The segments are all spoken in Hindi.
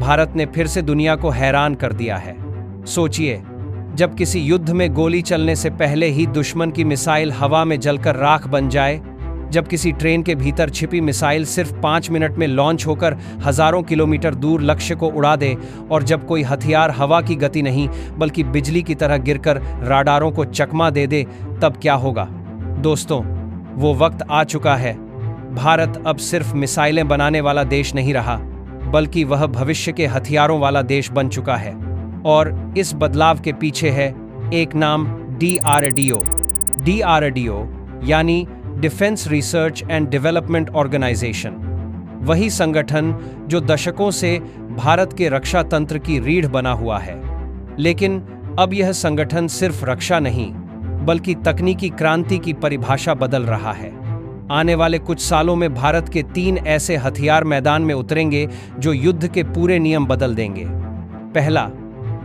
भारत ने फिर से दुनिया को हैरान कर दिया है। सोचिए, जब किसी युद्ध में गोली चलने से पहले ही दुश्मन की मिसाइल हवा में जलकर राख बन जाए, जब किसी ट्रेन के भीतर छिपी मिसाइल सिर्फ 5 मिनट में लॉन्च होकर हजारों किलोमीटर दूर लक्ष्य को उड़ा दे, और जब कोई हथियार हवा की गति नहीं बल्कि बिजली की तरह गिरकर राडारों को चकमा दे दे, तब क्या होगा? दोस्तों, वो वक्त आ चुका है। भारत अब सिर्फ मिसाइलें बनाने वाला देश नहीं रहा, बल्कि वह भविष्य के हथियारों वाला देश बन चुका है। और इस बदलाव के पीछे है एक नाम, DRDO। DRDO यानी Defence Research and Development Organisation, वही संगठन जो दशकों से भारत के रक्षा तंत्र की रीढ़ बना हुआ है। लेकिन अब यह संगठन सिर्फ रक्षा नहीं, बल्कि तकनीकी क्रांति की परिभाषा बदल रहा है। आने वाले कुछ सालों में भारत के 3 ऐसे हथियार मैदान में उतरेंगे जो युद्ध के पूरे नियम बदल देंगे। पहला,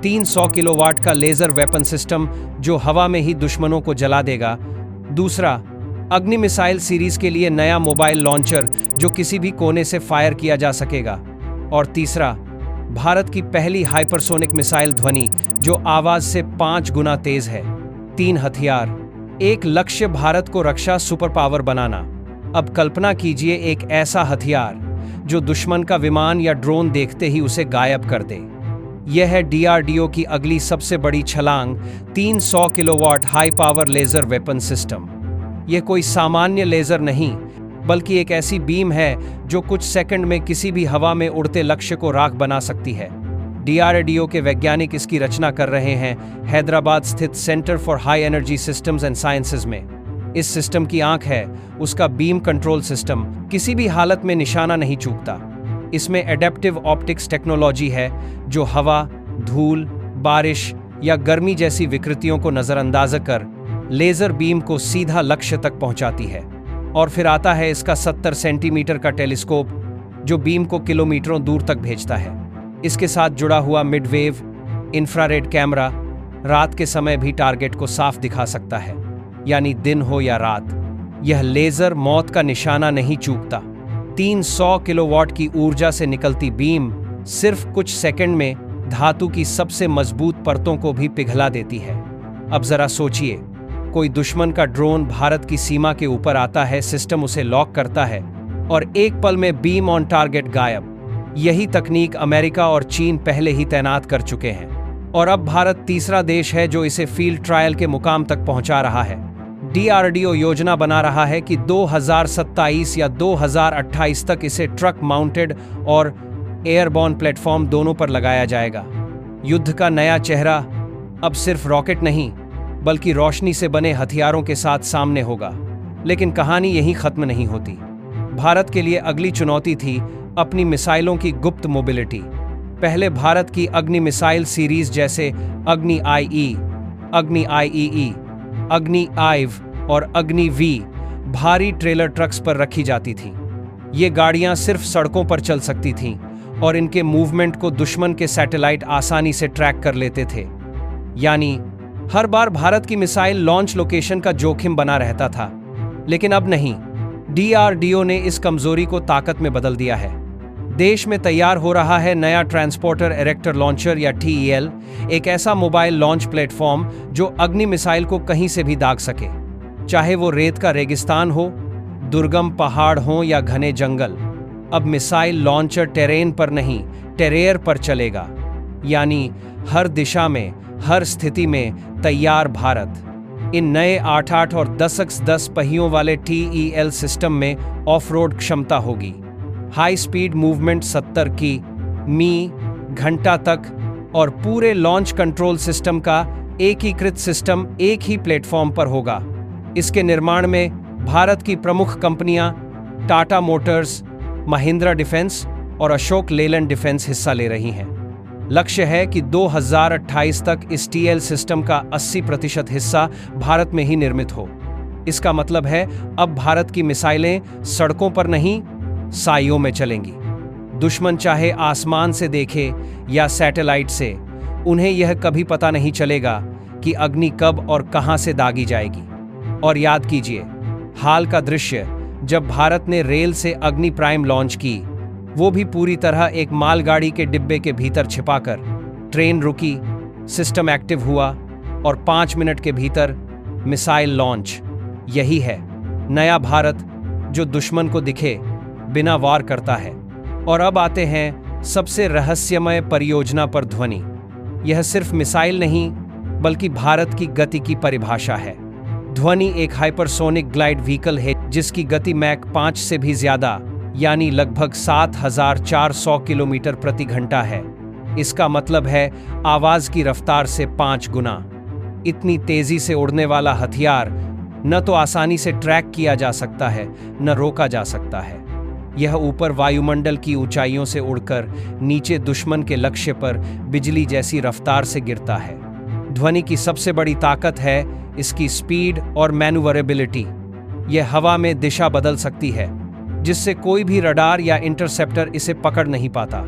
300 किलोवाट का लेजर वेपन सिस्टम जो हवा में ही दुश्मनों को जला देगा। दूसरा, अग्नि मिसाइल सीरीज के लिए नया मोबाइल लॉन्चर जो किसी भी कोने से फायर किया जा सकेगा। और तीसरा, भारत की पहली हाइपरसोनिक मिसाइल ध्वनि जो आवाज से 5 गुना तेज है। 3 हथियार, एक लक्ष्य, भारत को रक्षा सुपर पावर बनाना। अब कल्पना कीजिए एक ऐसा हथियार जो दुश्मन का विमान या ड्रोन देखते ही उसे गायब कर दे। यह है DRDO की अगली सबसे बड़ी छलांग, 300 kilowatt high power laser weapon system. यह कोई सामान्य लेजर नहीं, बल्कि एक ऐसी बीम है जो कुछ सेकंड में किसी भी हवा में उड़ते लक्ष्य को राख बना सकती है। DRDO के वैज्ञानिक इसकी रचना कर रहे हैं हैदराबाद स्थित centre for high energy systems and sciences में। इस सिस्टम की आंख है उसका बीम कंट्रोल सिस्टम, किसी भी हालत में निशाना नहीं चूकता। इसमें एडेप्टिव ऑप्टिक्स टेक्नोलॉजी है जो हवा, धूल, बारिश या गर्मी जैसी विकृतियों को नजरअंदाज कर लेजर बीम को सीधा लक्ष्य तक पहुंचाती है। और फिर आता है इसका 70 सेंटीमीटर का टेलीस्कोप जो बीम को किलोमीटरों दूर तक भेजता है। इसके साथ जुड़ा हुआ मिडवेव इंफ्रारेड कैमरा रात के समय भी टारगेट को साफ दिखा सकता है, यानी दिन हो या रात। यह लेजर मौत का निशाना नहीं चूकता। 300 किलोवाट की ऊर्जा से निकलती बीम सिर्फ कुछ सेकंड में धातु की सबसे मजबूत परतों को भी पिघला देती है। अब जरा सोचिए, कोई दुश्मन का ड्रोन भारत की सीमा के ऊपर आता है, सिस्टम उसे लॉक करता है और एक पल में बीम ऑन टारगेट गायब। यही तकनीक अमेरिका और चीन पहले ही तैनात कर चुके हैं, और अब भारत तीसरा देश है जो इसे फील्ड ट्रायल के मुकाम तक पहुंचा रहा है। DRDO योजना बना रहा है कि 2027 या 2028 तक इसे ट्रक माउंटेड और एयरबॉर्न प्लेटफॉर्म दोनों पर लगाया जाएगा। युद्ध का नया चेहरा अब सिर्फ रॉकेट नहीं, बल्कि रोशनी से बने हथियारों के साथ सामने होगा। लेकिन कहानी यहीं खत्म नहीं होती। भारत के लिए अगली चुनौती थी अपनी मिसाइलों की गुप्त मोबिलिटी। पहले भारत की अग्नि मिसाइल सीरीज जैसे अग्नि IE, अग्नि IEE, अग्नि आइव और अग्नि V भारी ट्रेलर ट्रक्स पर रखी जाती थीं। ये गाड़ियां सिर्फ सड़कों पर चल सकती थीं और इनके मूवमेंट को दुश्मन के सैटेलाइट आसानी से ट्रैक कर लेते थे। यानी हर बार भारत की मिसाइल लॉन्च लोकेशन का जोखिम बना रहता था। लेकिन अब नहीं, DRDO ने इस कमजोरी को ताकत में बदल दिया है। देश में तैयार हो रहा है नया ट्रांसपोर्टर इरेक्टर लॉन्चर या TEL, एक ऐसा मोबाइल लॉन्च प्लेटफॉर्म जो अग्नि मिसाइल को कहीं से भी दाग सके, चाहे वो रेत का रेगिस्तान हो, दुर्गम पहाड़ हो या घने जंगल। अब मिसाइल लॉन्चर टेरेन पर नहीं, टेरेयर पर चलेगा, यानी हर दिशा में, हर स्थिति में तैयार भारत। इन नए 8-8 और 10x10 पहियों वाले TEL सिस्टम में ऑफ रोड क्षमता होगी, हाई स्पीड मूवमेंट 70 की घंटा तक, और पूरे लॉन्च कंट्रोल सिस्टम का एकीकृत सिस्टम एक ही प्लेटफॉर्म पर होगा। इसके निर्माण में भारत की प्रमुख कंपनियां टाटा मोटर्स, महिंद्रा डिफेंस और अशोक लेलैंड डिफेंस हिस्सा ले रही हैं। लक्ष्य है कि 2028 तक इस TL सिस्टम का 80% हिस्सा भारत में ही निर्मित हो। इसका मतलब है अब भारत की मिसाइलें सड़कों पर नहीं, साइयों में चलेंगी। दुश्मन चाहे आसमान से देखे या सैटेलाइट से, उन्हें यह कभी पता नहीं चलेगा कि अग्नि कब और कहां से दागी जाएगी। और याद कीजिए, हाल का दृश्य जब भारत ने रेल से अग्नि प्राइम लॉन्च की, वो भी पूरी तरह एक मालगाड़ी के डिब्बे के भीतर छिपाकर। ट्रेन रुकी, सिस्टम एक्टिव हुआ और 5 मिनट के भीतर मिसाइल लॉन्च। यही है नया भारत, जो दुश्मन को दिखे बिना वार करता है। और अब आते हैं सबसे रहस्यमय परियोजना पर ध्वनि। यह सिर्फ मिसाइल नहीं, बल्कि भारत की गति की परिभाषा है। ध्वनि एक हाइपरसोनिक ग्लाइड व्हीकल है जिसकी गति मैक 5 से भी ज्यादा, यानी लगभग 7400 किलोमीटर प्रति घंटा है। इसका मतलब है आवाज की रफ्तार से 5 गुना। इतनी तेजी से उड़ने वाला हथियार न तो आसानी से ट्रैक किया जा सकता है, न रोका जा सकता है। यह ऊपर वायुमंडल की ऊंचाइयों से उड़कर नीचे दुश्मन के लक्ष्य पर बिजली जैसी रफ्तार से गिरता है। ध्वनि की सबसे बड़ी ताकत है इसकी स्पीड और मैन्यूवरेबिलिटी। यह हवा में दिशा बदल सकती है, जिससे कोई भी रडार या इंटरसेप्टर इसे पकड़ नहीं पाता।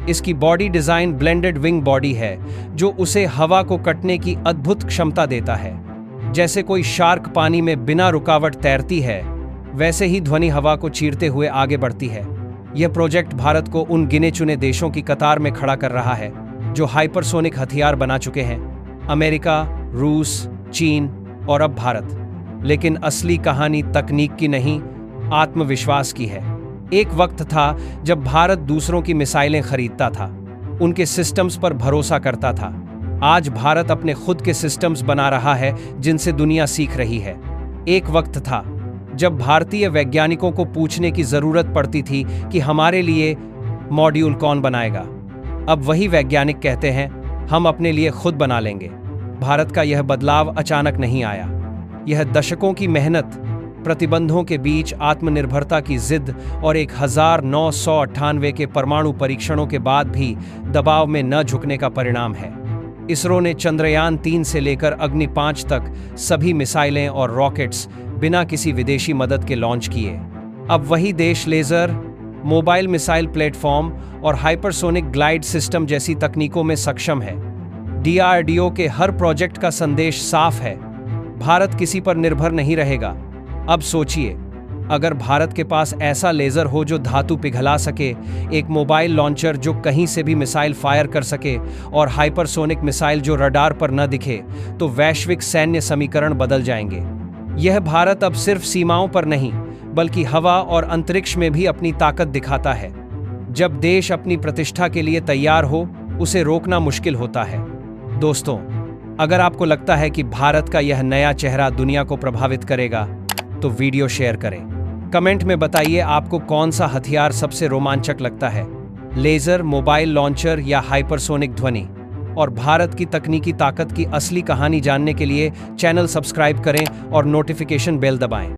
इसकी body design blended wing body है, जो उसे हवा को कटने की अद्भुत क्षमता देता है। जैसे कोई शार्क पानी में बिना रुकावट तैरती है, वैसे ही ध्वनि हवा को चीरते हुए आगे बढ़ती है। यह प्रोजेक्ट भारत को उन गिने चुने देशों की कतार में खड़ा कर रहा है जो हाइपरसोनिक हथियार बना चुके हैं: अमेरिका, रूस, चीन और अब भारत। लेकिन असली कहानी तकनीक की नहीं, आत्मविश्वास की है। एक वक्त था जब भारत दूसरों की मिसाइलें खरीदता था, उनके सिस्टम्स पर भरोसा करता था। आज भारत अपने खुद के सिस्टम्स बना रहा है जिनसे दुनिया सीख रही है। एक वक्त था जब भारतीय वैज्ञानिकों को पूछने की जरूरत पड़ती थी कि हमारे लिए मॉड्यूल कौन बनाएगा। अब वही वैज्ञानिक कहते हैं, हम अपने लिए खुद बना लेंगे। भारत का यह बदलाव अचानक नहीं आया। यह दशकों की मेहनत, प्रतिबंधों के बीच आत्मनिर्भरता की जिद और 1998 के परमाणु परीक्षणों के बाद भी दबाव में न झुकने का परिणाम है। इसरो ने चंद्रयान 3 से लेकर अग्नि 5 तक सभी मिसाइलें और रॉकेट्स बिना किसी विदेशी मदद के लॉन्च किए। अब वही देश लेजर, मोबाइल मिसाइल प्लेटफॉर्म और हाइपरसोनिक ग्लाइड सिस्टम जैसी तकनीकों में सक्षम है। DRDO के हर प्रोजेक्ट का संदेश साफ है, भारत किसी पर निर्भर नहीं रहेगा। अब सोचिए, अगर भारत के पास ऐसा लेजर हो जो धातु पिघला सके, एक मोबाइल लॉन्चर जो कहीं से भी मिसाइल फायर कर सके और हाइपरसोनिक मिसाइल जो रडार पर न दिखे, तो वैश्विक सैन्य समीकरण बदल जाएंगे। यह भारत अब सिर्फ सीमाओं पर नहीं, बल्कि हवा और अंतरिक्ष में भी अपनी ताकत दिखाता है। जब देश अपनी प्रतिष्ठा के लिए तैयार हो, उसे रोकना मुश्किल होता है। दोस्तों, अगर आपको लगता है कि भारत का यह नया चेहरा दुनिया को प्रभावित करेगा, तो वीडियो शेयर करें। कमेंट में बताइए आपको कौन सा हथियार सबसे रोमांचक लगता है, लेजर, मोबाइल लॉन्चर या हाइपरसोनिक ध्वनि। और भारत की तकनीकी ताकत की असली कहानी जानने के लिए चैनल सब्सक्राइब करें और नोटिफिकेशन बेल दबाएं।